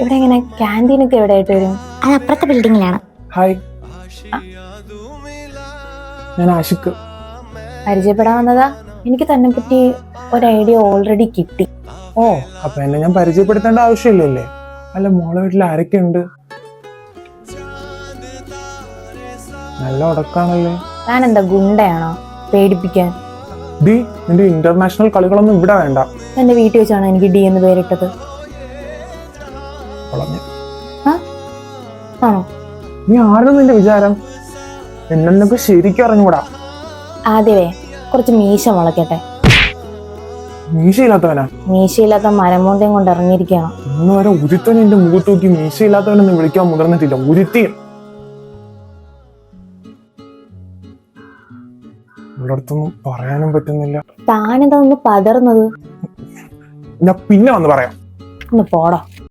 ഇവിടെ എങ്ങനെ ക്യാൻറ്റീനൊക്കെ എവിടെ ആയിട്ട് വരും? അത് അപ്പുറത്തെ ബിൽഡിങ്ങിലാണ്. ഹായ്, ഞാൻ ആഷിഖ്. പരിചയപ്പെടാൻ വന്നതാ. എനിക്ക് തന്നെ പറ്റി ഒരു ഐഡിയ ഓൾറെഡി കിട്ടി. ഓ, അപ്പൊ എന്നെ ഞാൻ പരിചയപ്പെടുത്തേണ്ട ആവശ്യമില്ലല്ലേ? അല്ല, മോളെ വീട്ടിൽ ആരൊക്കെ ഉണ്ട്? നല്ല ഉടക്കാണല്ലേ. ഞാൻ എന്താ ഗുണ്ടയാണോ പേടിപ്പിക്കാൻ? ഡി, നിന്റെ ഇന്റർനാഷണൽ കളികളൊന്നും ഇവിടെ വേണ്ട. എന്റെ വീട്ടിൽ വെച്ചാണ് എനിക്ക് ഡി എന്ന് പേരിട്ടത്. ആണോ? നീ ആരും നിന്റെ വിചാരം? എന്നൊക്കെ ശരിക്കും അറിഞ്ഞൂടാ. ആദ്യമേ കുറച്ച് മീശ മുളയ്ക്കട്ടെ. മീശയില്ലാത്തവനാ? മീശയില്ലാത്ത മരമോന്തയും കൊണ്ട് ഇറങ്ങിയിരിക്കണം. ഇന്ന് വരെ ഉരുത്തൻ എന്റെ മുഖത്ത് നോക്കി മീശയില്ലാത്തവനെന്ന് വിളിക്കാൻ മുതിർന്നിട്ടില്ല. ഉരുത്തിയും ഉള്ളടത്തൊന്നും പറയാനും പറ്റുന്നില്ല. താനെന്താ ഒന്ന് പതർന്നത്? ഞാൻ പിന്നെ വന്ന് പറയാം. ഒന്ന് പോടാ.